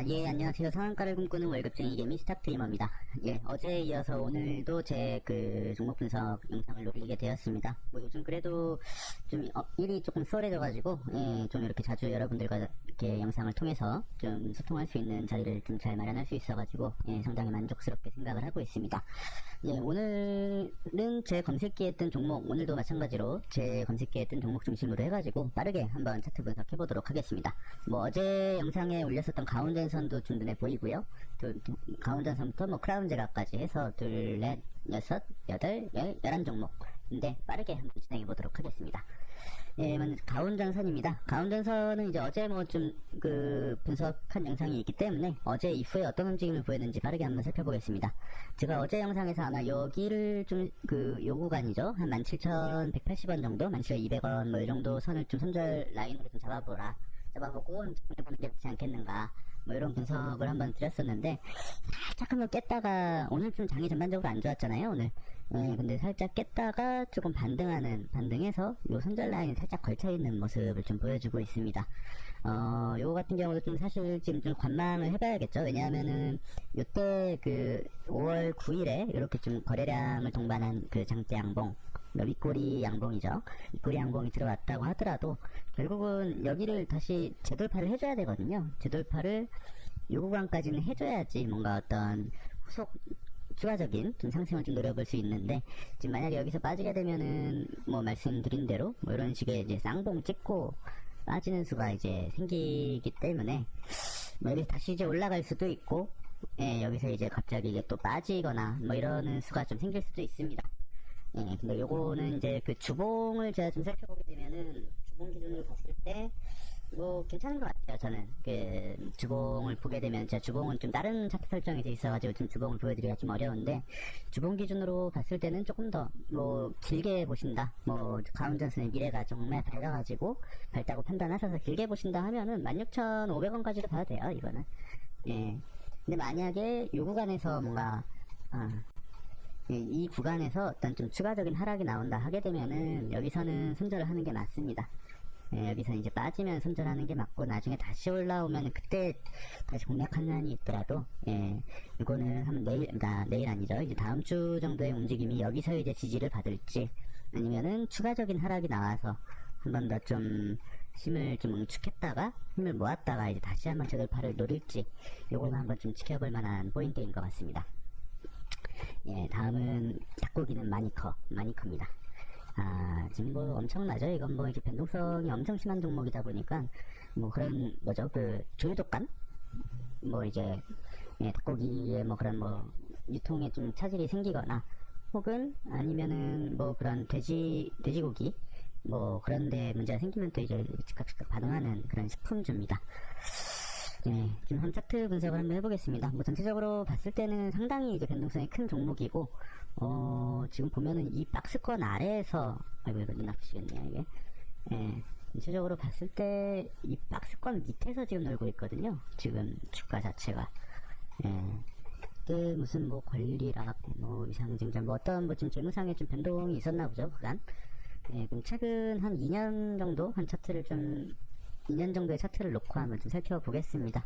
예, 안녕하세요. 상한가를 꿈꾸는 월급쟁이 개미 스탁트리머입니다. 예, 어제에 이어서 오늘도 제 종목 분석 영상을 올리게 되었습니다. 뭐 요즘 그래도 좀 일이 조금 수월해져가지고, 예, 좀 이렇게 자주 여러분들과 이렇게 영상을 통해서 좀 소통할 수 있는 자리를 좀 잘 마련할 수 있어가지고, 예, 상당히 만족스럽게 생각을 하고 있습니다. 예, 오늘은 제 검색기에 뜬 종목, 오늘도 마찬가지로 제 검색기에 뜬 종목 중심으로 해가지고 빠르게 한번 차트 분석해보도록 하겠습니다. 뭐 어제 영상에 올렸었던 가운데선도 좀 눈에 보이고요. 가운데선부터 뭐 크라운 제각까지 해서 둘, 넷, 여섯, 여덟, 열, 11종목인데 빠르게 한번 진행해보도록 하겠습니다. 예, 가운전선입니다. 가운전선은 이제 어제 뭐 좀 분석한 영상이 있기 때문에 어제 이후에 어떤 움직임을 보였는지 빠르게 한번 살펴보겠습니다. 제가 어제 영상에서 아마 여기를 좀 요 구간이죠. 한 17,180원 정도, 17,200원 뭐 이 정도 선을 좀 손절 라인으로 좀 잡아보고 해보는 게 좋지 않겠는가, 뭐 이런 분석을 한번 드렸었는데, 살짝 한번 깼다가 오늘 좀 장이 전반적으로 안 좋았잖아요, 오늘. 근데 살짝 깼다가 조금 반등해서 요 손절 라인이 살짝 걸쳐있는 모습을 좀 보여주고 있습니다. 요거 같은 경우도 좀 사실 지금 좀 관망을 해봐야겠죠. 왜냐하면은 요때 5월 9일에 이렇게 좀 거래량을 동반한 장대 양봉, 윗꼬리 양봉이죠. 윗꼬리 양봉이 들어왔다고 하더라도 결국은 여기를 다시 재돌파를 해줘야 되거든요. 재돌파를 요 구간까지는 해줘야지 뭔가 어떤 후속 추가적인 좀 상승을 좀 노려볼 수 있는데, 지금 만약에 여기서 빠지게 되면은 뭐 말씀드린 대로 뭐 이런 식의 이제 쌍봉 찍고 빠지는 수가 이제 생기기 때문에 뭐 여기서 다시 이제 올라갈 수도 있고, 예, 여기서 이제 갑자기 이게 또 빠지거나 뭐 이러는 수가 좀 생길 수도 있습니다. 예, 근데 요거는 이제 주봉을 제가 좀 살펴보게 되면은, 주봉 기준으로 봤을 때, 뭐, 괜찮은 것 같아요, 저는. 주봉을 보게 되면, 제가 주봉은 좀 다른 차트 설정이 돼 있어가지고 좀 주봉을 보여드리기가 좀 어려운데, 주봉 기준으로 봤을 때는 조금 더, 뭐, 길게 보신다. 뭐, 가운전선의 미래가 정말 밝다고 판단하셔서 길게 보신다 하면은, 16,500원까지도 봐도 돼요, 이거는. 예. 근데 만약에 요 구간에서 뭔가, 이 구간에서 어떤 좀 추가적인 하락이 나온다 하게 되면은 여기서는 손절을 하는 게 맞습니다. 예, 여기서 이제 빠지면 손절하는 게 맞고, 나중에 다시 올라오면 그때 다시 공략 환란이 있더라도, 예, 이거는 한번 내일 아니죠. 이제 다음 주 정도의 움직임이 여기서 이제 지지를 받을지, 아니면은 추가적인 하락이 나와서 한 번 더 좀 힘을 좀 응축했다가 힘을 모았다가 이제 다시 한번 재돌파를 노릴지, 요거는 한번 좀 지켜볼 만한 포인트인 것 같습니다. 예, 다음은 닭고기는 마니커입니다. 지금 뭐 엄청나죠? 이건 뭐 이제 변동성이 엄청 심한 종목이다 보니까, 뭐 그런, 조류독감? 뭐 이제, 예, 닭고기에 뭐 그런 유통에 좀 차질이 생기거나, 혹은 아니면은 뭐 그런 돼지고기? 뭐 그런데 문제가 생기면 또 이제 즉각 반응하는 그런 식품주입니다. 네, 지금 한 차트 분석을 한번 해보겠습니다. 뭐 전체적으로 봤을 때는 상당히 이제 변동성이 큰 종목이고, 지금 보면은 이 박스권 아래에서, 아이고 이거 눈 아프시겠네요 이게. 예, 전체적으로 봤을 때 이 박스권 밑에서 지금 놀고 있거든요. 지금 주가 자체가. 예. 그때 무슨 뭐 권리락, 뭐 이상증자, 뭐 어떤 뭐 지금 재무상에 좀 변동이 있었나 보죠, 그간. 예, 그럼 최근 한 2년 정도 한 차트를 2년 정도의 차트를 놓고 한번 좀 살펴보겠습니다.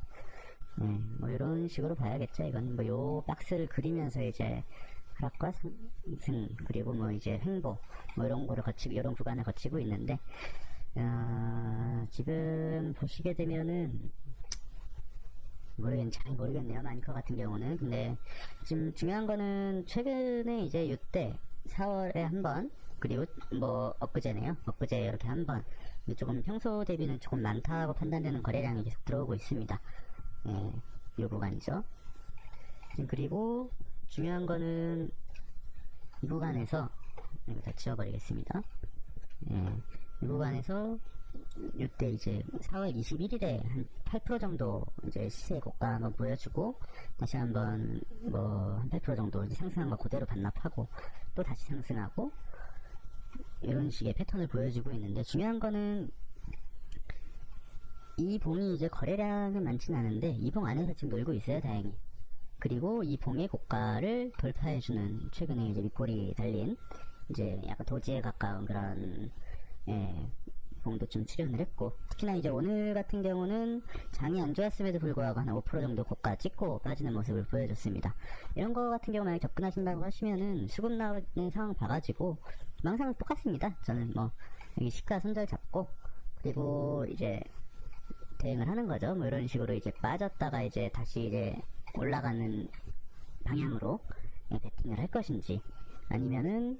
네, 뭐 이런 식으로 봐야겠죠. 이건 뭐 요 박스를 그리면서 이제 하락과 상승, 그리고 뭐 이제 횡보, 뭐 이런 구간을 거치고 있는데, 지금 보시게 되면은 잘 모르겠네요, 마니커 같은 경우는. 근데 지금 중요한 거는 최근에 이제 이때 4월에 한 번, 그리고 뭐 엊그제네요. 엊그제 이렇게 한 번, 조금 평소 대비는 조금 많다고 판단되는 거래량이 계속 들어오고 있습니다. 예, 이 구간이죠. 그리고 중요한 거는 이 구간에서, 이거 다 지워버리겠습니다. 예, 이 구간에서 이때 이제 4월 21일에 한 8% 정도 이제 시세 고가 한번 보여주고, 다시 한번 뭐 한 8% 정도 이제 상승한 거 그대로 반납하고 또 다시 상승하고, 이런 식의 패턴을 보여주고 있는데, 중요한 거는 이 봉이 이제 거래량은 많진 않은데 이 봉 안에서 지금 놀고 있어요, 다행히. 그리고 이 봉의 고가를 돌파해주는, 최근에 이제 윗골이 달린 이제 약간 도지에 가까운 그런, 예, 봉도 좀 출연을 했고, 특히나 이제 오늘 같은 경우는 장이 안 좋았음에도 불구하고 한 5% 정도 고가 찍고 빠지는 모습을 보여줬습니다. 이런 거 같은 경우 만약 접근하신다고 하시면은 수급 나오는 상황 봐가지고 항상 똑같습니다. 저는 뭐 여기 시가 손절 잡고, 그리고 이제 대응을 하는 거죠. 뭐 이런 식으로 이제 빠졌다가 이제 다시 이제 올라가는 방향으로 베팅을 할 것인지, 아니면은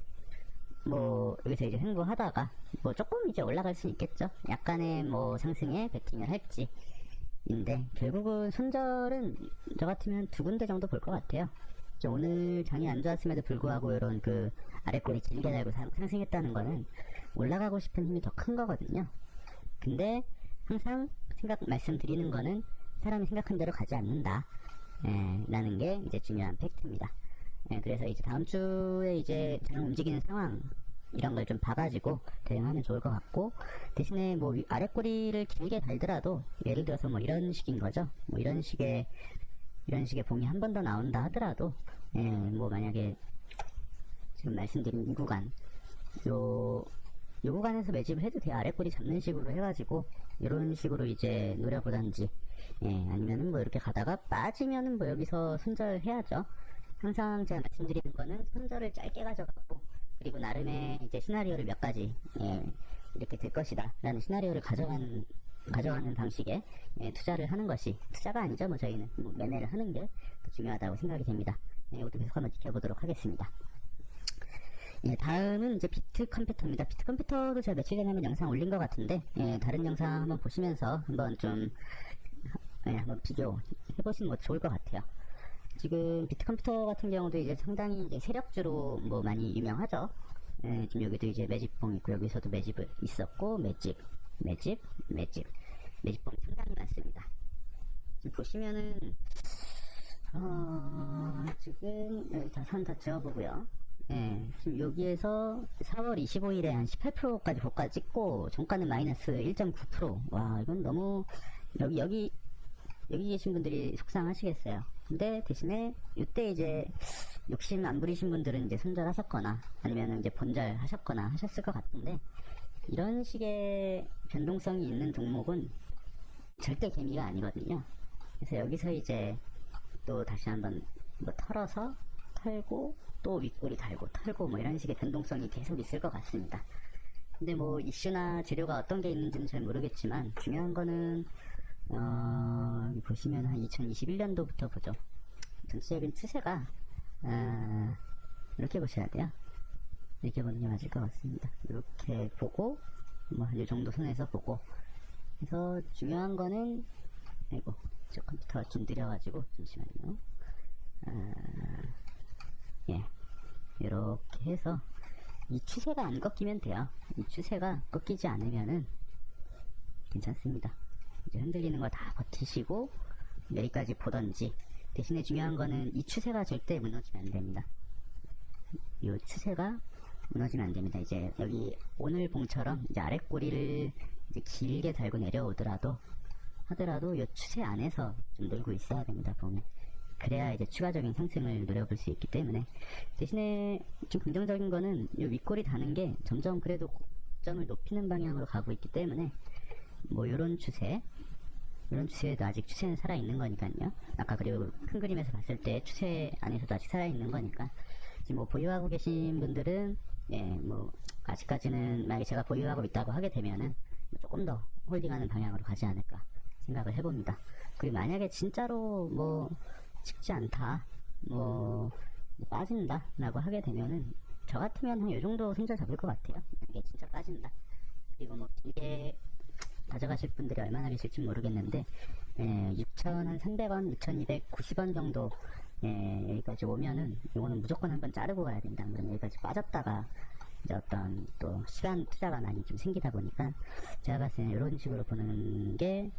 뭐 여기서 이제 횡보하다가 뭐 조금 이제 올라갈 수 있겠죠. 약간의 뭐 상승에 베팅을 할지인데, 결국은 손절은 저 같으면 두 군데 정도 볼 것 같아요. 오늘 장이 안 좋았음에도 불구하고 이런 그 아랫골이 길게 달고 상승했다는 거는 올라가고 싶은 힘이 더 큰 거거든요. 근데 항상 말씀드리는 거는 사람이 생각한 대로 가지 않는다, 라는 게 이제 중요한 팩트입니다. 그래서 이제 다음 주에 이제 장 움직이는 상황 이런 걸 좀 봐가지고 대응하면 좋을 것 같고, 대신에 뭐 아랫꼬리를 길게 달더라도 예를 들어서 뭐 이런 식인 거죠. 뭐 이런 식의 봉이 한 번 더 나온다 하더라도, 뭐 만약에 지금 말씀드린 이 구간, 요 구간에서 매집을 해도 돼요. 아랫꼬리 잡는 식으로 해가지고 이런 식으로 이제 노려보던지, 아니면은 뭐 이렇게 가다가 빠지면은 뭐 여기서 손절해야죠. 항상 제가 말씀드리는 거는 손절을 짧게 가져가고, 그리고 나름의 이제 시나리오를 몇 가지 이렇게 될 것이다 라는 시나리오를 가져가는 방식의 투자를 하는 것이, 투자가 아니죠. 뭐 저희는 뭐 매매를 하는 게 더 중요하다고 생각이 됩니다. 이것도 계속 한번 지켜보도록 하겠습니다. 다음은 이제 비트컴퓨터입니다. 비트컴퓨터도 제가 며칠 전에 한번 영상 올린 것 같은데, 다른 영상 한번 보시면서 한번 좀 한번 비교해보시는 것도 좋을 것 같아요. 지금 비트컴퓨터 같은 경우도 이제 상당히 이제 세력주로 뭐 많이 유명하죠. 지금 여기도 이제 매집봉 있고, 여기서도 매집을 있었고, 매집봉이 상당히 많습니다. 지금 보시면은 지금 여기 선 다 지워보고요. 지금 여기에서 4월 25일에 한 18%까지 고가 찍고 종가는 마이너스 1.9%. 와, 이건 너무 여기 계신 분들이 속상하시겠어요. 근데 대신에 이때 이제 욕심 안 부리신 분들은 이제 손절하셨거나 아니면 이제 본절하셨거나 하셨을 것 같은데, 이런 식의 변동성이 있는 종목은 절대 개미가 아니거든요. 그래서 여기서 이제 또 다시 한번 뭐 털어서 털고 또 윗골이 달고 털고 뭐 이런 식의 변동성이 계속 있을 것 같습니다. 근데 뭐 이슈나 재료가 어떤 게 있는지는 잘 모르겠지만, 중요한 거는 여기 보시면 한 2021년도부터 보죠. 전체적인 추세가 이렇게 보셔야 돼요. 이렇게 보는 게 맞을 것 같습니다. 이렇게 보고 뭐 이 정도 선에서 보고. 그래서 중요한 거는, 아이고 저 컴퓨터가 좀 느려가지고 잠시만요. 이렇게 해서 이 추세가 안 꺾이면 돼요. 이 추세가 꺾이지 않으면은 괜찮습니다. 이제 흔들리는 거 다 버티시고 여기까지 보던지. 대신에 중요한 거는 이 추세가 절대 무너지면 안 됩니다. 이 추세가 무너지면 안 됩니다. 이제 여기 오늘 봉처럼 이제 아랫꼬리를 이제 길게 달고 내려오더라도 이 추세 안에서 좀 놀고 있어야 됩니다. 보면 그래야 이제 추가적인 상승을 노려볼 수 있기 때문에. 대신에 좀 긍정적인 거는 이 윗골이 다는 게 점점 그래도 고점을 높이는 방향으로 가고 있기 때문에, 뭐 이런 추세에도 아직 추세는 살아있는 거니까요. 아까 그리고 큰 그림에서 봤을 때 추세 안에서도 아직 살아있는 거니까, 지금 뭐 보유하고 계신 분들은 뭐 아직까지는 만약에 제가 보유하고 있다고 하게 되면은 조금 더 홀딩하는 방향으로 가지 않을까 생각을 해봅니다. 그리고 만약에 진짜로 뭐 쉽지 않다, 뭐 빠진다 라고 하게 되면은 저 같으면 한 요 정도 손절 잡을 것 같아요. 이게 진짜 빠진다. 그리고 뭐 길게 가져가실 분들이 얼마나 계실지 모르겠는데, 6,300원, 6,290원 정도 여기까지 오면은 이거는 무조건 한번 자르고 가야 된다. 그러면 여기까지 빠졌다가 이제 어떤 또 시간 투자가 많이 좀 생기다 보니까, 제가 봤을 때는 이런 식으로 보는 게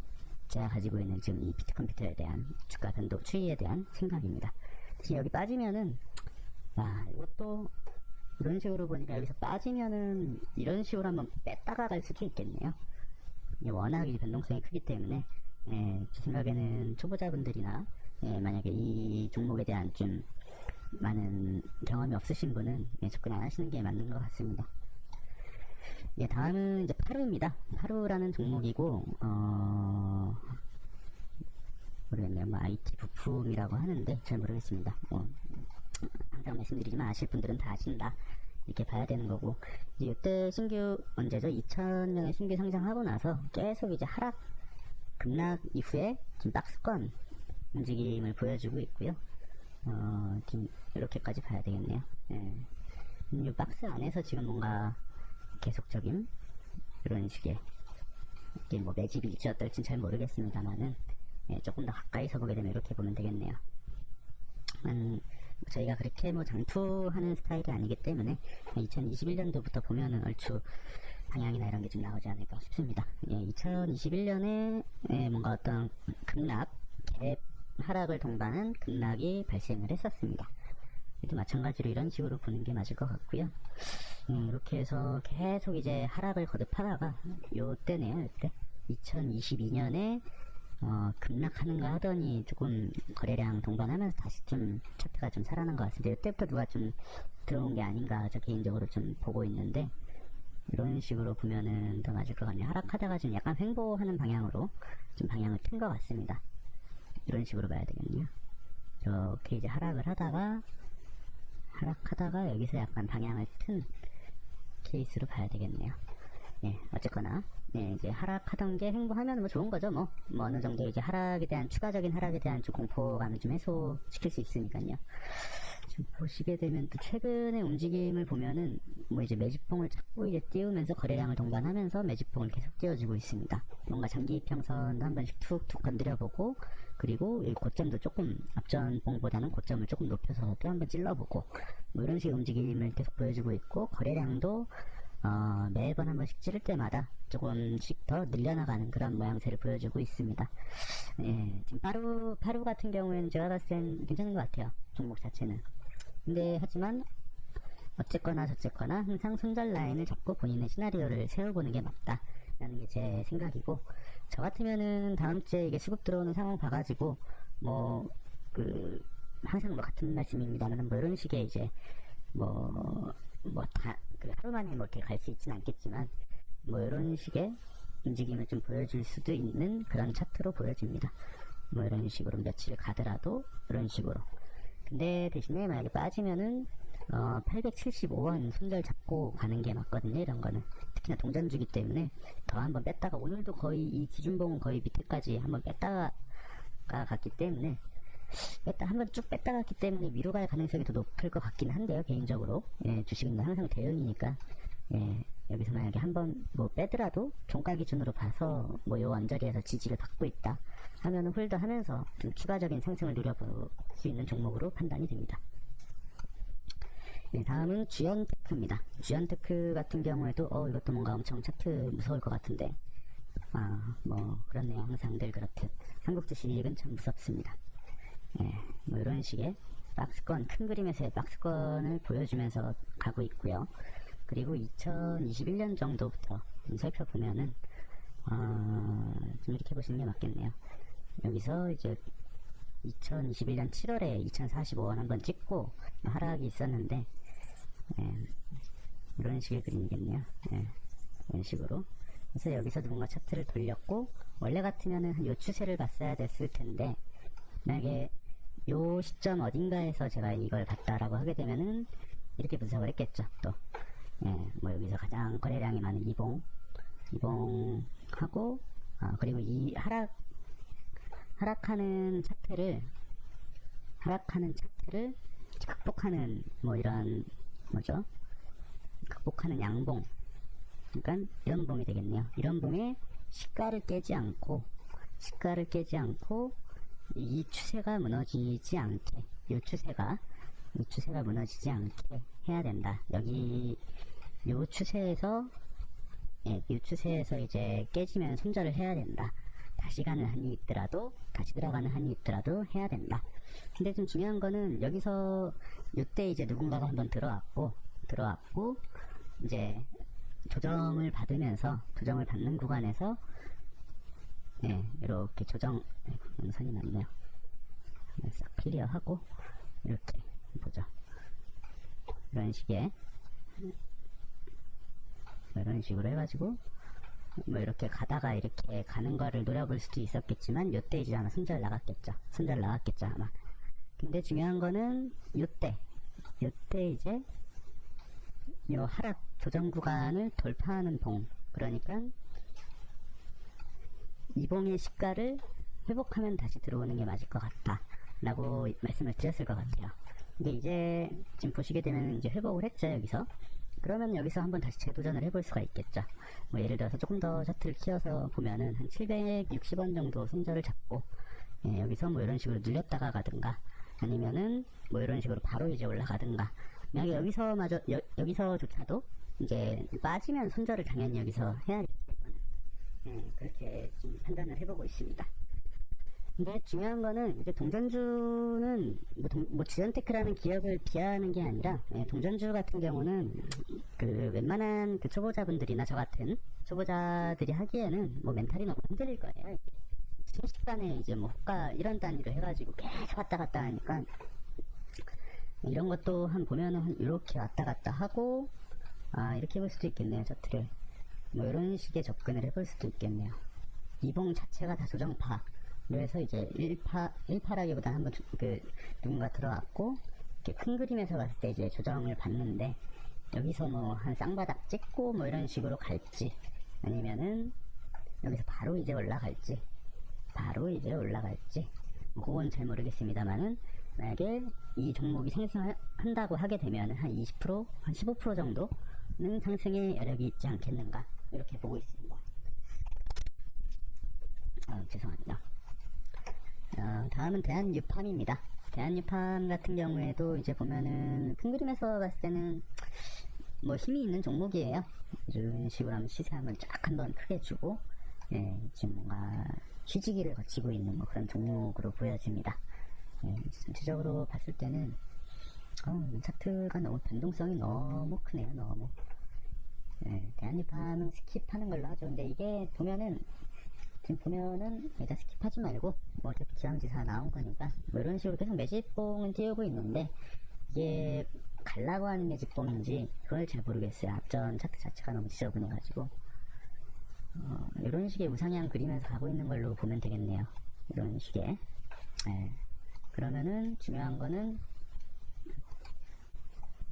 제가 가지고 있는 지금 이 비트컴퓨터에 대한 주가 변동 추이에 대한 생각입니다. 지금 여기 빠지면은, 이것도 이런 식으로 보니까 여기서 빠지면은 이런 식으로 한번 뺐다가 갈 수도 있겠네요. 워낙 이 변동성이 크기 때문에, 제 생각에는 초보자분들이나 만약에 이 종목에 대한 좀 많은 경험이 없으신 분은 접근 안 하시는 게 맞는 것 같습니다. 예, 다음은 이제 파루입니다. 파루라는 종목이고, 모르겠네요. 뭐, IT 부품이라고 하는데, 잘 모르겠습니다. 항상 말씀드리지만 아실 분들은 다 아신다. 이렇게 봐야 되는 거고, 이제 이때 신규, 언제죠? 2000년에 신규 상장하고 나서 계속 이제 하락, 급락 이후에 좀 박스권 움직임을 보여주고 있고요. 이렇게까지 봐야 되겠네요. 예. 이 박스 안에서 지금 뭔가 계속적인 이런 식의 이게 뭐 매집이 일지 어떨진 잘 모르겠습니다만은 예, 조금 더 가까이서 보게 되면 이렇게 보면 되겠네요. 저희가 그렇게 뭐 장투하는 스타일이 아니기 때문에 2021년도부터 보면은 얼추 방향이나 이런 게 좀 나오지 않을까 싶습니다. 예, 2021년에 예, 뭔가 어떤 급락, 갭 하락을 동반한 급락이 발생을 했었습니다. 또 마찬가지로 이런 식으로 보는 게 맞을 것 같고요. 이렇게 해서 계속 이제 하락을 거듭하다가 요때네요. 요때 2022년에 급락하는가 하더니 조금 거래량 동반하면서 다시 좀 차트가 좀 살아난 것 같습니다. 이때부터 누가 좀 들어온 게 아닌가 저 개인적으로 좀 보고 있는데 이런 식으로 보면은 더 맞을 것 같네요. 하락하다가 좀 약간 횡보하는 방향으로 좀 방향을 튼 것 같습니다. 이런 식으로 봐야 되겠네요. 저렇게 이제 하락을 하다가 여기서 약간 방향을 튼 케이스로 봐야 되겠네요. 예, 어쨌거나 예, 이제 하락하던 게 횡보하면 뭐 좋은 거죠. 뭐 어느 정도 이제 추가적인 하락에 대한 좀 공포감을 좀 해소시킬 수 있으니까요. 좀 보시게 되면 또 최근의 움직임을 보면은 뭐 이제 매집봉을 자꾸 이제 띄우면서 거래량을 동반하면서 매집봉을 계속 띄워주고 있습니다. 뭔가 장기 이평선도 한 번씩 툭툭 건드려보고 그리고 이 고점도 조금 앞전 봉보다는 고점을 조금 높여서 또 한 번 찔러보고 뭐 이런 식의 움직임을 계속 보여주고 있고 거래량도 매번 한 번씩 찌를 때마다 조금씩 더 늘려나가는 그런 모양새를 보여주고 있습니다. 예, 지금 파루 같은 경우에는 제가 봤을 땐 괜찮은 것 같아요. 종목 자체는. 근데 하지만 어쨌거나 저쨌거나 항상 손절 라인을 잡고 본인의 시나리오를 세워보는 게 맞다라는 게 제 생각이고, 저 같으면은 다음 주에 이게 수급 들어오는 상황 봐가지고 항상 뭐 같은 말씀입니다만 뭐 이런 식의 이제 하루 만에 뭐 이렇게 갈 수 있진 않겠지만 뭐 이런 식의 움직임을 좀 보여줄 수도 있는 그런 차트로 보여집니다. 뭐 이런 식으로 며칠 가더라도 이런 식으로. 근데 대신에 만약에 빠지면은 875원 손절 잡고 가는 게 맞거든요. 이런 거는 특히나 동전주기 때문에 더 한번 뺐다가 오늘도 거의 이 기준봉은 거의 밑에까지 한번 뺐다가 갔기 때문에 한번 쭉 뺐다 갔기 때문에 위로 갈 가능성이 더 높을 것 같긴 한데요. 개인적으로 예, 주식은 항상 대응이니까 예, 여기서 만약에 한번 뭐 빼더라도 종가 기준으로 봐서 뭐 요 언저리에서 지지를 받고 있다 하면은 홀더 하면서 좀 추가적인 상승을 누려볼 수 있는 종목으로 판단이 됩니다. 네, 다음은 주연테크입니다. 주연테크 같은 경우에도 이것도 뭔가 엄청 차트 무서울 것 같은데 뭐 그렇네요. 항상 늘 그렇듯 한국 주식은 참 무섭습니다. 예, 뭐 이런 식의 박스권, 큰 그림에서의 박스권을 보여주면서 가고 있고요. 그리고 2021년 정도부터 살펴보면은 좀 이렇게 보시는 게 맞겠네요. 여기서 이제 2021년 7월에 2045원 한번 찍고 하락이 있었는데 이런 식의 그림이겠네요. 이런 식으로. 그래서 여기서 누군가 차트를 돌렸고 원래 같으면은 요 추세를 봤어야 됐을 텐데 만약에 요 시점 어딘가에서 제가 이걸 봤다라고 하게 되면은 이렇게 분석을 했겠죠. 또 뭐 여기서 가장 거래량이 많은 이봉하고 그리고 이 하락하는 차트를 극복하는 뭐 이런 뭐죠? 극복하는 양봉. 그러니까 이런 봉이 되겠네요. 이런 봉에 시가를 깨지 않고 이 추세가 무너지지 않게 이 추세가 무너지지 않게 해야 된다. 여기 이 추세에서 이제 깨지면 손절을 해야 된다. 다시 가는 한이 있더라도 다시 들어가는 한이 있더라도 해야 된다. 근데 좀 중요한 거는 여기서 이때 이제 누군가가 한번 들어왔고 이제 조정을 받는 구간에서 이렇게 선이 났네요. 싹 클리어하고 이렇게 뭐 이런 식으로 해가지고 뭐 이렇게 가다가 이렇게 가는 거를 노려볼 수도 있었겠지만 요때 이제 아마 손절 나갔겠죠. 아마. 근데 중요한 거는 요때 이제 요 하락 조정 구간을 돌파하는 봉, 그러니까 이 봉의 시가를 회복하면 다시 들어오는 게 맞을 것 같다 라고 말씀을 드렸을 것 같아요. 근데 이제 지금 보시게 되면 이제 회복을 했죠. 여기서 그러면 여기서 한번 다시 재도전을 해볼 수가 있겠죠. 뭐 예를 들어서 조금 더 차트를 키워서 보면은 한 760원 정도 손절을 잡고, 예, 여기서 뭐 이런 식으로 늘렸다가 가든가 아니면은 뭐 이런 식으로 바로 이제 올라가든가, 만약에 여기서조차도 이제 빠지면 손절을 당연히 여기서 해야겠죠. 그렇게 좀 판단을 해보고 있습니다. 근데 중요한 거는 이제 동전주는 뭐 지연테크라는 기업을 비하하는 게 아니라, 예, 동전주 같은 경우는 그 웬만한 그 초보자분들이나 저 같은 초보자들이 하기에는 뭐 멘탈이 너무 흔들릴 거예요. 순식간에 이제 뭐 호가 이런 단위로 해가지고 계속 왔다 갔다 하니까, 이런 것도 한 보면은 한 이렇게 왔다 갔다 하고, 이렇게 볼 수도 있겠네요. 차트를 뭐 이런 식의 접근을 해볼 수도 있겠네요. 이봉 자체가 다 조정파. 그래서 이제 1파라기보다 한번 누군가 들어왔고, 이렇게 큰 그림에서 봤을 때 이제 조정을 받는데, 여기서 뭐 한 쌍바닥 찍고 뭐 이런 식으로 갈지, 아니면은 여기서 바로 이제 올라갈지, 뭐 그건 잘 모르겠습니다만은, 만약에 이 종목이 상승한다고 하게 되면 한 20%, 한 15% 정도는 상승의 여력이 있지 않겠는가, 이렇게 보고 있습니다. 죄송합니다. 다음은 대한유팜입니다. 대한유팜 같은 경우에도 이제 보면은 큰 그림에서 봤을 때는 뭐 힘이 있는 종목이에요. 이런 식으로 하면 시세 한번 쫙 한번 크게 주고, 예, 지금 뭔가 휴지기를 거치고 있는 뭐 그런 종목으로 보여집니다. 예, 전체적으로 봤을 때는 차트가 너무 변동성이 너무 크네요. 너무. 예, 대한유팜은 스킵하는 걸로 하죠. 근데 이게 보면은 지금 보면은 일단 스킵하지 말고, 뭐 어차피 기왕지사 나온 거니까 뭐 이런 식으로 계속 매집봉은 띄우고 있는데, 이게 갈라고 하는 매집봉인지 그걸 잘 모르겠어요. 앞전 차트 자체가 너무 지저분해가지고, 이런 식의 우상향 그리면서 가고 있는 걸로 보면 되겠네요. 이런 식의. 네. 그러면은 중요한 거는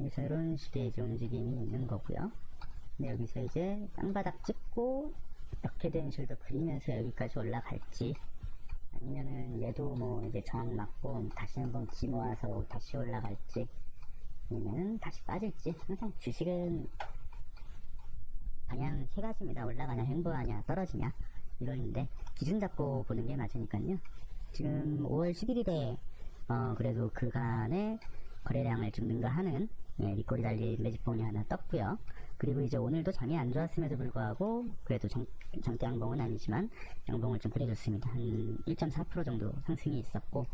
여기서 이런 식의 이제 움직임이 있는 거고요. 근데 여기서 이제 땅바닥 찍고 이렇게 된 실도 그리면서 여기까지 올라갈지, 아니면은 얘도 뭐 이제 저항 맞고 다시 한번 기 모아서 다시 올라갈지, 아니면 다시 빠질지. 항상 주식은 방향 세 가지입니다. 올라가냐, 횡보하냐, 떨어지냐, 이거인데 기준 잡고 보는 게 맞으니까요. 지금 5월 11일에 그래도 그간의 거래량을 좀 능가하는, 예, 리꼬리 달린 매집봉이 하나 떴고요. 그리고 이제 오늘도 장이 안 좋았음에도 불구하고 그래도 장대 양봉은 아니지만 양봉을 좀 그려줬습니다. 한 1.4% 정도 상승이 있었고,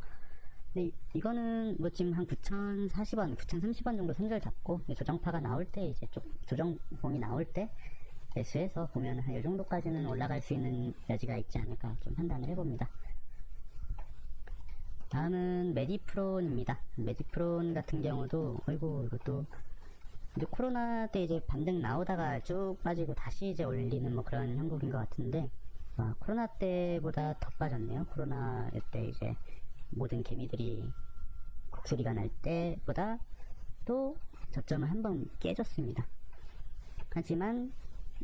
근데 이거는 뭐 지금 한 9,040원, 9,030원 정도 손절 잡고 조정파가 나올 때, 이제 좀 조정봉이 나올 때 매수해서 보면 한 이 정도까지는 올라갈 수 있는 여지가 있지 않을까 좀 판단을 해봅니다. 다음은 메디프론입니다. 메디프론 같은 경우도, 이것도 이제 코로나 때 이제 반등 나오다가 쭉 빠지고 다시 이제 올리는 뭐 그런 형국인 것 같은데, 코로나 때보다 더 빠졌네요. 코로나 때 이제 모든 개미들이 곡소리가 날 때보다 또 저점을 한번 깨졌습니다. 하지만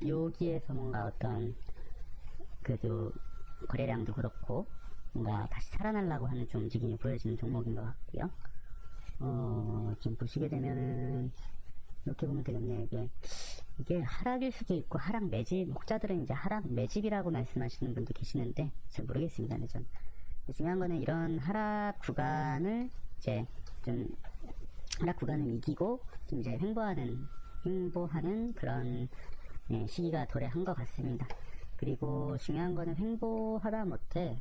여기에서 뭔가 어떤 그래도 거래량도 그렇고 뭔가 다시 살아나려고 하는 좀 움직임이 보여지는 종목인 것 같고요. 좀 보시게 되면은 이렇게 보면 되겠네요. 이게 하락일 수도 있고 하락 매집, 목자들은 이제 하락 매집이라고 말씀하시는 분도 계시는데 잘 모르겠습니다. 근데 전 중요한 거는 이런 하락 구간을 이제 좀 하락 구간을 이기고 좀 이제 횡보하는 그런, 예, 시기가 도래한 것 같습니다. 그리고 중요한 거는 횡보하다 못해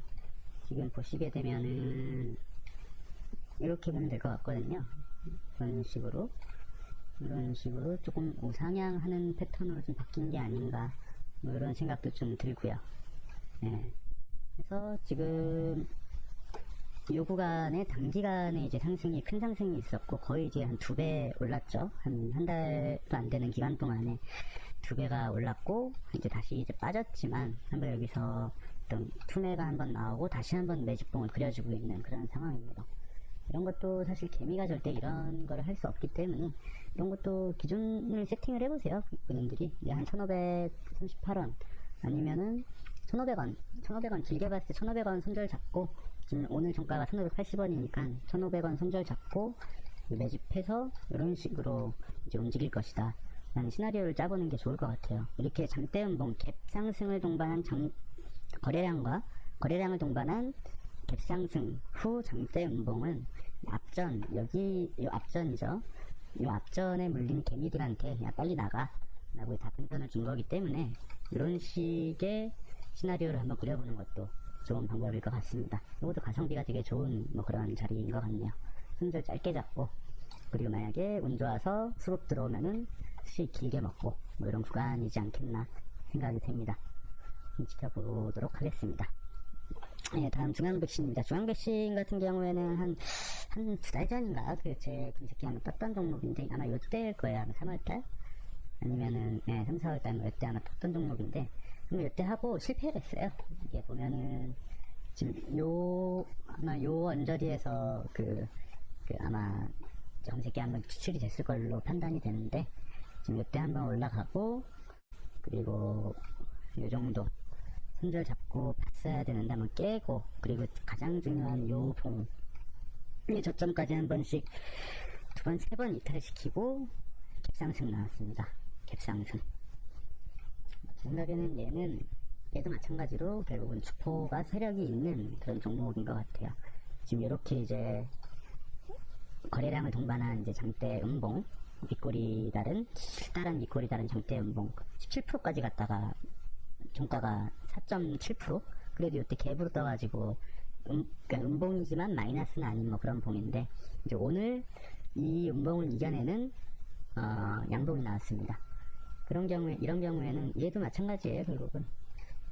지금 보시게 되면은 이렇게 보면 될 것 같거든요. 이런 식으로 조금 우상향하는 패턴으로 좀 바뀐 게 아닌가, 뭐 이런 생각도 좀 들고요. 네. 그래서 지금 요 구간에 단기간에 이제 큰 상승이 있었고 거의 이제 한 2배 올랐죠. 한 달도 안 되는 기간 동안에 두 배가 올랐고 이제 다시 이제 빠졌지만 한번 여기서 어떤 투매가 한번 나오고 다시 한번 매집봉을 그려주고 있는 그런 상황입니다. 이런 것도 사실 개미가 절대 이런 거를 할 수 없기 때문에 이런 것도 기준을 세팅을 해보세요. 본인들이 한 1538원 아니면은 1500원 길게 봤을 때 1500원 손절 잡고 지금 오늘 종가가 1580원이니까 1500원 손절 잡고 매집해서 이런 식으로 이제 움직일 것이다 라는 시나리오를 짜보는 게 좋을 것 같아요. 이렇게 장대음봉 갭 상승을 동반한 거래량을 동반한 갭 상승 후 장대음봉은 앞전 요 앞전이죠. 요 앞전에 물린 개미들한테 야 빨리 나가 라고 답변을 준 거기 때문에 이런 식의 시나리오를 한번 그려보는 것도 좋은 방법일 것 같습니다. 이것도 가성비가 되게 좋은 뭐 그런 자리인 것 같네요. 손절 짧게 잡고 그리고 만약에 운 좋아서 수급 들어오면은 수익 길게 먹고 뭐 이런 구간이지 않겠나 생각이 됩니다. 지켜보도록 하겠습니다. 네, 다음 중앙백신입니다. 중앙백신 같은 경우에는 한 두 달 전인가 제 검색기 한번 떴던 종목인데 아마 요때일 거예요. 아마 3월달 아니면은 3, 4월달 뭐 요때 아마 떴던 종목인데 요때 하고 실패를 했어요. 이게 보면은 지금 아마 요 언저리에서 아마 검색기 한번 추출이 됐을 걸로 판단이 되는데 지금 요때 한번 올라가고 그리고 요 정도 손절 잡고 봤어야 되는데 한번 깨고 그리고 가장 중요한 요 봉 저점까지 한 번씩 두 번, 세 번 이탈시키고 갭상승 나왔습니다. 갭상승. 제 생각에는 얘도 마찬가지로 결국은 주포가 세력이 있는 그런 종목인 것 같아요. 지금 이렇게 이제 거래량을 동반한 이제 장대 음봉 윗꼬리 다른 실다란 윗꼬리 다른 장대 음봉 17%까지 갔다가 종가가 4.7% 그래도 이때 갭으로 떠가지고 그러니까 음봉이지만 마이너스는 아닌 뭐 그런 봉인데 이제 오늘 이 음봉을 이겨내는 양봉이 나왔습니다. 이런 경우에는 얘도 마찬가지예요. 결국은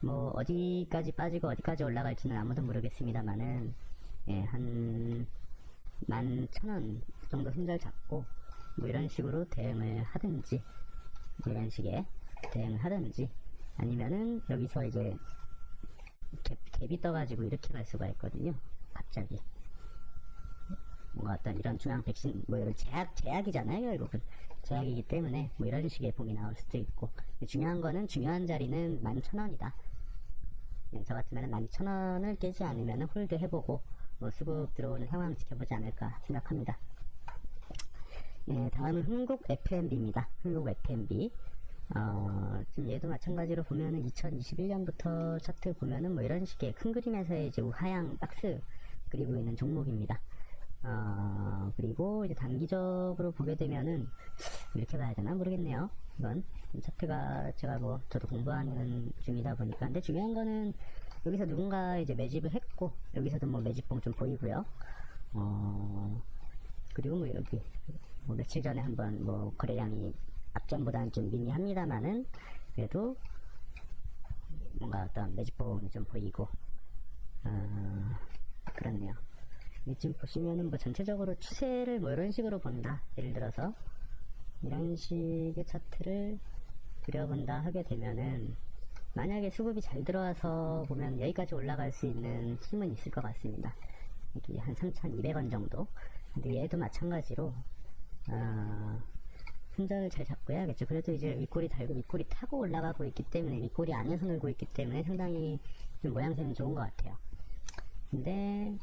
뭐 어디까지 빠지고 어디까지 올라갈지는 아무도 모르겠습니다만은 한 11,000원 정도 손절 잡고 뭐 이런 식으로 대응을 하든지 이런 식의 대응을 하든지 아니면은 여기서 이제 갭이 떠가지고 이렇게 갈 수가 있거든요. 갑자기 뭔가 어떤 이런 중앙 백신 뭐 이런 제약이잖아요. 결국은 제약이기 때문에 뭐 이런 식의 봉이 나올 수도 있고 중요한 자리는 11,000원이다. 저 같으면 12,000원을 깨지 않으면 홀드 해보고 뭐 수급 들어오는 상황 지켜보지 않을까 생각합니다. 다음은 흥국 FMB입니다. 흥국 FMB. 지금 얘도 마찬가지로 보면은 2021년부터 차트 보면은 뭐 이런 식의 큰 그림에서의 이제 하향 박스 그리고 있는 종목입니다. 그리고 이제 단기적으로 보게 되면은 이렇게 봐야 되나 모르겠네요. 이건 차트가 제가 뭐 저도 공부하는 중이다 보니까 근데 중요한 거는 여기서 누군가 이제 매집을 했고 여기서도 뭐 매집봉 좀 보이고요. 그리고 뭐 여기 뭐 며칠 전에 한번 뭐 거래량이 앞전보다는 좀 미미합니다만은 그래도 뭔가 어떤 매집봉이 좀 보이고 그렇네요. 지금 보시면은 뭐 전체적으로 추세를 뭐 이런 식으로 본다. 예를 들어서 이런 식의 차트를 그려본다 하게 되면은 만약에 수급이 잘 들어와서 보면 여기까지 올라갈 수 있는 힘은 있을 것 같습니다. 여기 한 3,200원 정도. 근데 얘도 마찬가지로 손절 잘 잡고 해야겠죠. 그래도 이제 윗꼬리 달고 윗꼬리 타고 올라가고 있기 때문에 윗꼬리 안에서 놀고 있기 때문에 상당히 좀 모양새는 좋은 것 같아요. 근데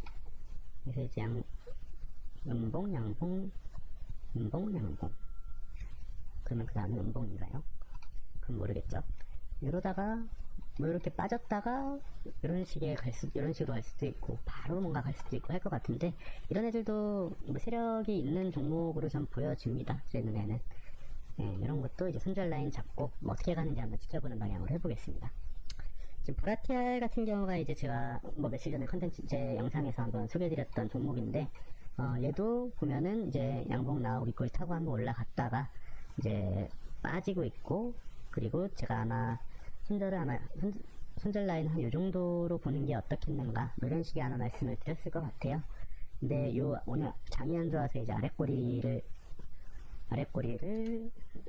그래서 이제 음봉, 양봉, 음봉, 양봉. 그러면 그 다음에 음봉인가요? 그건 모르겠죠. 이러다가 뭐 이렇게 빠졌다가 이런 식으로 갈 수도 있고 바로 뭔가 갈 수도 있고 할 것 같은데 이런 애들도 뭐 세력이 있는 종목으로 좀 보여집니다. 제 눈에는. 이런 것도 이제 손절 라인 잡고 뭐 어떻게 가는지 한번 지켜보는 방향으로 해보겠습니다. 지금 보라티알 같은 경우가 이제 제가 뭐 며칠 전에 컨텐츠 제 영상에서 한번 소개해드렸던 종목인데 얘도 보면은 이제 양봉 나오고 윗골 타고 한번 올라갔다가 이제 빠지고 있고 그리고 제가 아마 손절 라인 한 요 정도로 보는 게 어떻겠는가 뭐 이런 식의 아마 말씀을 드렸을 것 같아요. 근데 오늘 장이 안 좋아서 이제 아랫꼬리를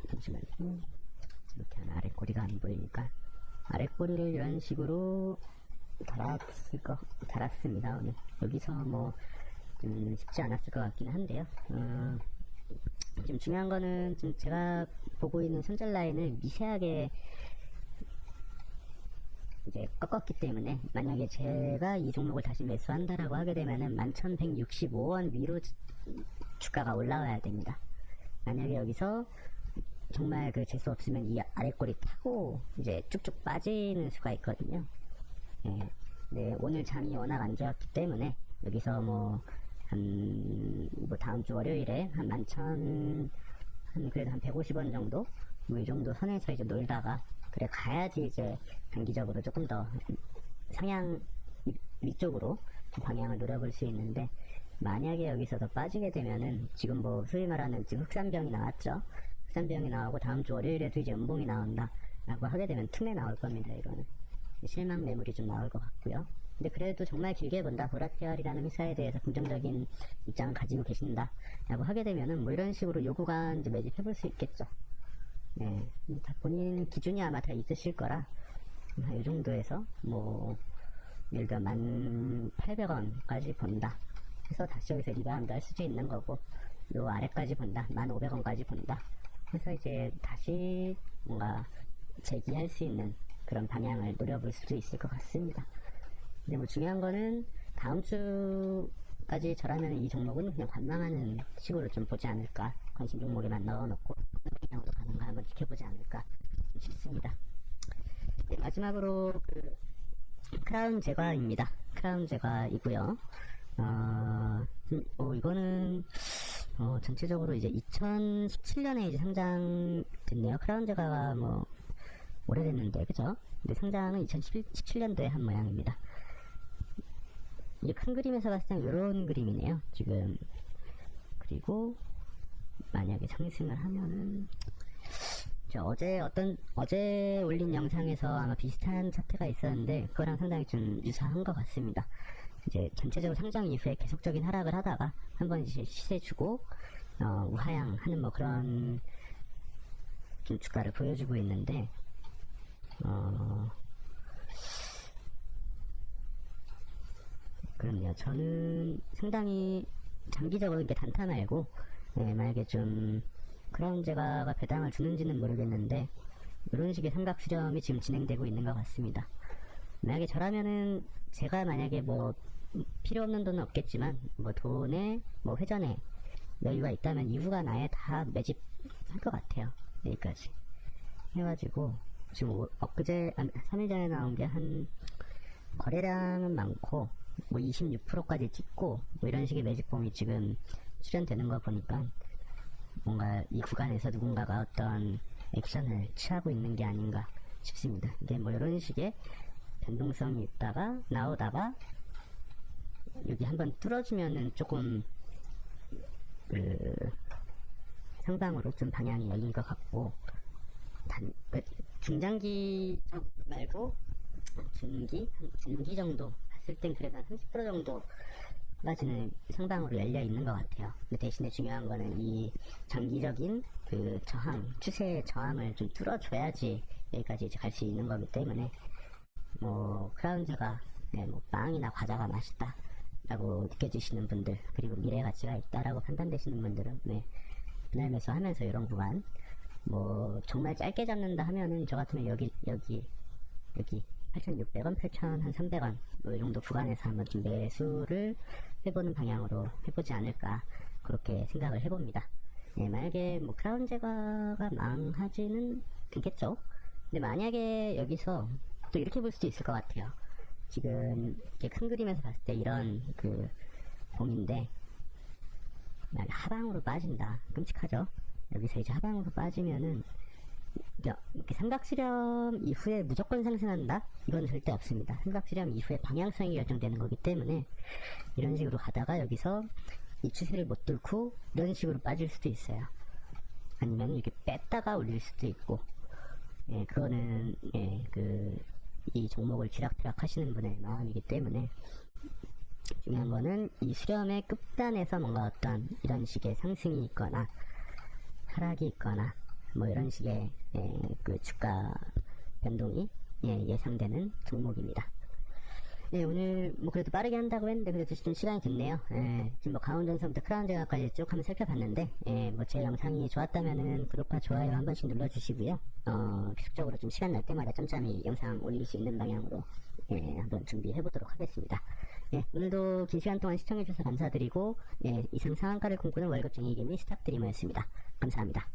잠시만요. 이렇게 하면 아랫꼬리가 안 보이니까 아랫꼬리를 이런 식으로 달았습니다. 오늘 여기서 뭐 좀 쉽지 않았을 것 같긴 한데요. 지금 중요한 거는 지금 제가 보고 있는 손절 라인을 미세하게 이제 꺾었기 때문에 만약에 제가 이 종목을 다시 매수한다라고 하게 되면은 11,165원 위로 주가가 올라와야 됩니다. 만약에 여기서 정말 그 재수 없으면 이 아랫꼬리 타고 이제 쭉쭉 빠지는 수가 있거든요. 네, 네, 오늘 장이 워낙 안 좋았기 때문에 여기서 뭐 다음 주 월요일에 한 11,000, 그래도 한 150원 정도? 뭐 이 정도 선에서 이제 놀다가, 그래, 가야지 이제 단기적으로 조금 더 상향 위쪽으로 방향을 노려볼 수 있는데, 만약에 여기서 더 빠지게 되면은, 지금 뭐, 소위 말하는 지금 흑산병이 나왔죠? 흑산병이 나오고, 다음 주 월요일에도 이제 음봉이 나온다. 라고 하게 되면 틈에 나올 겁니다, 이거는. 실망 매물이 좀 나올 것 같고요. 근데 그래도 정말 길게 본다, 보라티알이라는 회사에 대해서 긍정적인 입장을 가지고 계신다 라고 하게 되면은 뭐 이런 식으로 요 구간 이제 매집해 볼 수 있겠죠. 네, 다 본인 기준이 아마 다 있으실 거라 이 정도에서 뭐 예를 들어 1,800원까지 본다 해서 다시 여기서 리바운드 할 수도 있는 거고, 요 아래까지 본다, 1,500원까지 본다 해서 이제 다시 뭔가 재기할 수 있는 그런 방향을 노려볼 수도 있을 것 같습니다. 근데 뭐 중요한 거는 다음 주까지 저라면 이 종목은 그냥 관망하는 식으로 좀 보지 않을까, 관심 종목에만 넣어놓고 방향으로 가는가 한번 지켜보지 않을까 싶습니다. 네, 마지막으로 그 크라운 제과입니다. 크라운 제과이고요. 이거는 전체적으로 이제 2017년에 이제 상장됐네요. 크라운 제과가 뭐 오래됐는데, 그죠? 근데 상장은 2017년도에 한 모양입니다. 이게 큰 그림에서 봤을 때 이런 그림이네요, 지금. 그리고 만약에 상승을 하면은 어제 올린 영상에서 아마 비슷한 차트가 있었는데 그거랑 상당히 좀 유사한 것 같습니다. 이제 전체적으로 상장 이후에 계속적인 하락을 하다가 한번 이제 시세 주고 우하향하는 뭐 그런 좀 주가를 보여주고 있는데, 그럼요. 저는 상당히 장기적으로 이렇게 단타 말고, 만약에 좀 크라운 제과가 배당을 주는지는 모르겠는데 이런 식의 삼각 수렴이 지금 진행되고 있는 것 같습니다. 만약에 저라면은 제가 만약에 뭐 필요 없는 돈은 없겠지만 뭐 돈에 뭐 회전에 여유가 있다면 이후가 나에 다 매집할 것 같아요. 여기까지 해가지고 지금 엊그제 3일 전에 나온 게 한 거래량은 많고 뭐 26%까지 찍고 뭐 이런 식의 매집봉이 지금 출현되는 거 보니까 뭔가 이 구간에서 누군가가 어떤 액션을 취하고 있는 게 아닌가 싶습니다. 이게 뭐 이런 식의 변동성이 있다가 나오다가 여기 한번 뚫어주면은 조금 상방으로 좀 방향이 열린 것 같고, 중장기적 말고 중기 정도 봤을 땐 그래도 한 30% 정도까지는 상방으로 열려 있는 것 같아요. 근데 대신에 중요한 거는 이 장기적인 그 추세의 저항을 좀 뚫어줘야지 여기까지 이제 갈 수 있는 거기 때문에, 뭐 크라운제가 뭐 빵이나 과자가 맛있다 라고 느껴지시는 분들, 그리고 미래 가치가 있다라고 판단되시는 분들은 분할 매수하면서 이런 구간, 뭐 정말 짧게 잡는다 하면은 저 같으면 여기 8,600원, 8,300원 뭐 이 정도 구간에서 한번 좀 매수를 해보는 방향으로 해보지 않을까, 그렇게 생각을 해봅니다. 만약에 뭐 크라운 제과가 망하지는 않겠죠. 근데 만약에 여기서 또 이렇게 볼 수도 있을 것 같아요. 지금 이렇게 큰 그림에서 봤을 때 이런 그 봉인데 만약 하방으로 빠진다, 끔찍하죠. 여기서 이제 하방으로 빠지면은 이렇게 삼각수렴 이후에 무조건 상승한다? 이건 절대 없습니다. 삼각수렴 이후에 방향성이 결정되는 거기 때문에 이런 식으로 가다가 여기서 이 추세를 못 뚫고 이런 식으로 빠질 수도 있어요. 아니면 이렇게 뺐다가 올릴 수도 있고, 그거는 이 종목을 쥐락펴락 하시는 분의 마음이기 때문에, 중요한 거는 이 수렴의 끝단에서 뭔가 어떤 이런 식의 상승이 있거나 하락이 있거나 뭐 이런 식의 그 주가 변동이 예상되는 종목입니다. 네, 오늘 뭐 그래도 빠르게 한다고 했는데 그래도 좀 시간이 됐네요. 지금 뭐 강원전선부터 크라운제약까지 쭉 한번 살펴봤는데 뭐 제 영상이 좋았다면은 구독과 좋아요 한 번씩 눌러주시고요. 계속적으로 좀 시간 날 때마다 짬짬이 영상 올릴 수 있는 방향으로 한번 준비해보도록 하겠습니다. 오늘도 긴 시간 동안 시청해주셔서 감사드리고 이상 상한가를 꿈꾸는 월급쟁이 개미 스탑드리머였습니다. 감사합니다.